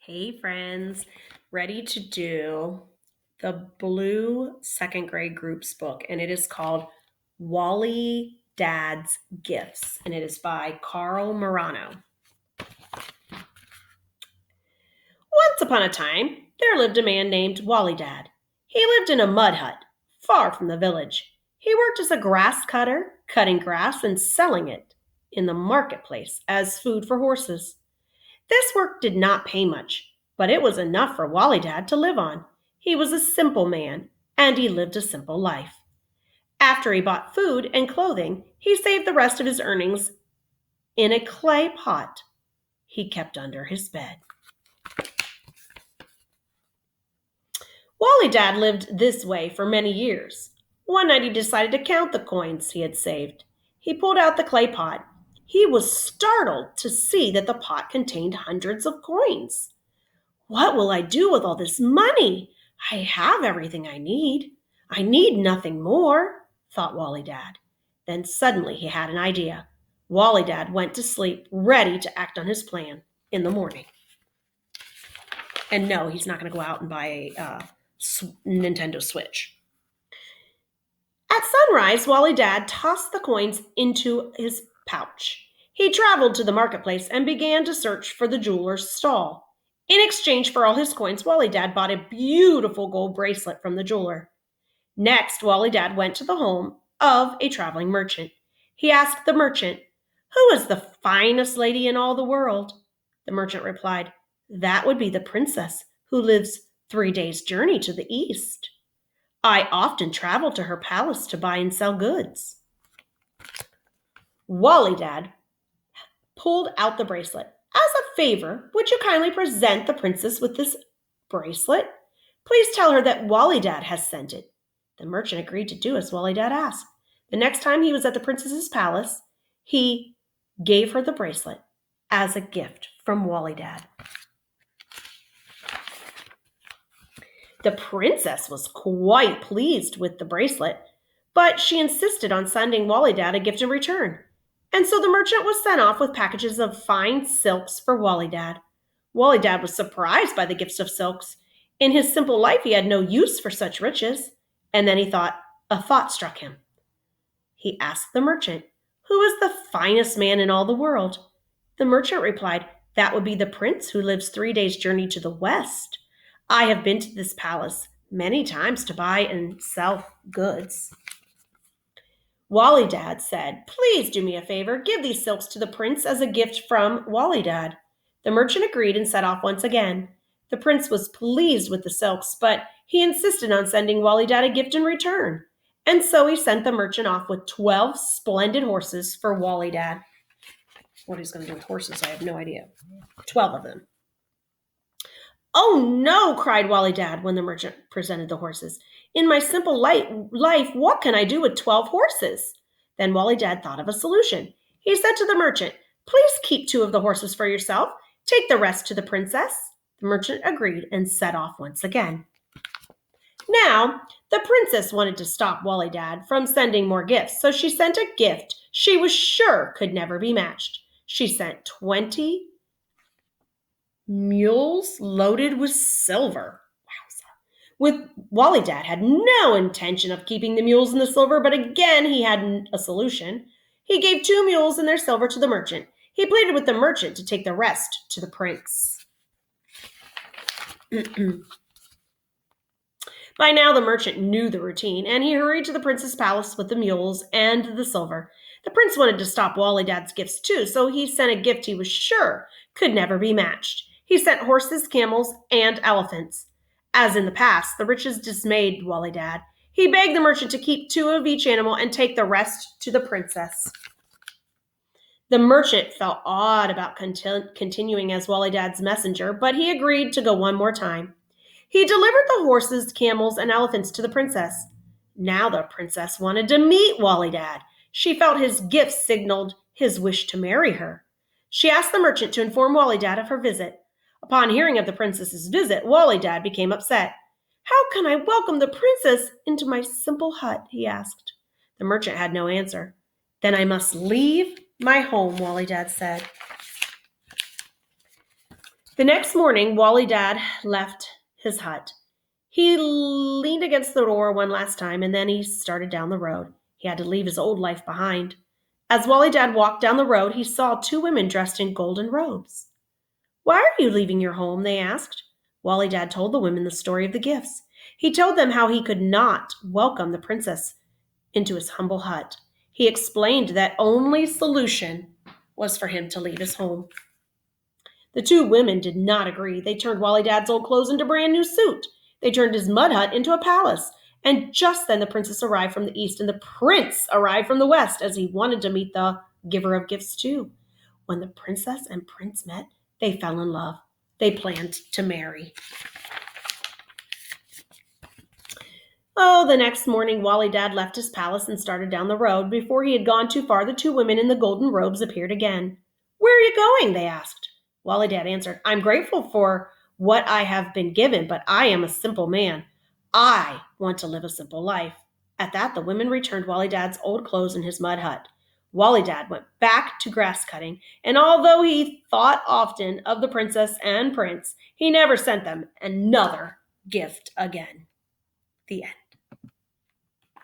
Hey friends, ready to do the blue second grade groups book, and it is called Wali Dad's Gifts, and it is by Carl Morano. Once upon a time, there lived a man named Wali Dad. He lived in a mud hut, far from the village. He worked as a grass cutter, cutting grass and selling it in the marketplace as food for horses. This work did not pay much, but it was enough for Wali Dad to live on. He was a simple man, and he lived a simple life. After he bought food and clothing, he saved the rest of his earnings in a clay pot he kept under his bed. Wali Dad lived this way for many years. One night he decided to count the coins he had saved. He pulled out the clay pot. He was startled to see that the pot contained hundreds of coins. What will I do with all this money? I have everything I need. I need nothing more, thought Wali Dad. Then suddenly he had an idea. Wali Dad went to sleep, ready to act on his plan in the morning. And no, he's not going to go out and buy a Nintendo Switch. At sunrise, Wali Dad tossed the coins into his pouch. He traveled to the marketplace and began to search for the jeweler's stall. In exchange for all his coins, Wali Dad bought a beautiful gold bracelet from the jeweler. Next, Wali Dad went to the home of a traveling merchant. He asked the merchant, "Who is the finest lady in all the world?" The merchant replied, "That would be the princess who lives 3 days' journey to the east. I often travel to her palace to buy and sell goods." Wali Dad pulled out the bracelet. "As a favor, would you kindly present the princess with this bracelet? Please tell her that Wali Dad has sent it." The merchant agreed to do as Wali Dad asked. The next time he was at the princess's palace, he gave her the bracelet as a gift from Wali Dad. The princess was quite pleased with the bracelet, but she insisted on sending Wali Dad a gift in return. And so the merchant was sent off with packages of fine silks for Wali Dad. Wali Dad was surprised by the gifts of silks. In his simple life, he had no use for such riches. And then a thought struck him. He asked the merchant, "Who is the finest man in all the world?" The merchant replied, "That would be the prince who lives 3 days' journey to the west. I have been to this palace many times to buy and sell goods." Wali Dad said, "Please do me a favor. Give these silks to the prince as a gift from Wali Dad." The merchant agreed and set off once again. The prince was pleased with the silks, but he insisted on sending Wali Dad a gift in return. And so he sent the merchant off with 12 splendid horses for Wali Dad. What he's going to do with horses, I have no idea. 12 of them. "Oh no," cried Wali Dad when the merchant presented the horses. "In my simple life, what can I do with 12 horses?" Then Wali Dad thought of a solution. He said to the merchant, "Please keep 2 of the horses for yourself. Take the rest to the princess." The merchant agreed and set off once again. Now, the princess wanted to stop Wali Dad from sending more gifts, so she sent a gift she was sure could never be matched. She sent 20 mules loaded with silver. Wowza. Wali Dad had no intention of keeping the mules and the silver, but again he had a solution. He gave 2 mules and their silver to the merchant. He pleaded with the merchant to take the rest to the prince. By now the merchant knew the routine, and he hurried to the prince's palace with the mules and the silver. The prince wanted to stop Wali Dad's gifts too, so he sent a gift he was sure could never be matched. He sent horses, camels, and elephants. As in the past, the riches dismayed Wali Dad. He begged the merchant to keep 2 of each animal and take the rest to the princess. The merchant felt odd about continuing as Wali Dad's messenger, but he agreed to go one more time. He delivered the horses, camels, and elephants to the princess. Now the princess wanted to meet Wali Dad. She felt his gift signaled his wish to marry her. She asked the merchant to inform Wali Dad of her visit. Upon hearing of the princess's visit, Wali Dad became upset. "How can I welcome the princess into my simple hut?" he asked. The merchant had no answer. "Then I must leave my home," Wali Dad said. The next morning, Wali Dad left his hut. He leaned against the door one last time and then he started down the road. He had to leave his old life behind. As Wali Dad walked down the road, he saw two women dressed in golden robes. "Why are you leaving your home?" they asked. Wali Dad told the women the story of the gifts. He told them how he could not welcome the princess into his humble hut. He explained that only solution was for him to leave his home. The two women did not agree. They turned Wali Dad's old clothes into a brand new suit. They turned his mud hut into a palace. And just then the princess arrived from the east and the prince arrived from the west as he wanted to meet the giver of gifts too. When the princess and prince met, they fell in love. They planned to marry. Oh, the next morning, Wali Dad left his palace and started down the road. Before he had gone too far, the two women in the golden robes appeared again. "Where are you going?" they asked. Wali Dad answered, "I'm grateful for what I have been given, but I am a simple man. I want to live a simple life." At that, the women returned Wali Dad's old clothes in his mud hut. Wali Dad went back to grass cutting, and although he thought often of the princess and prince, he never sent them another gift again. The end.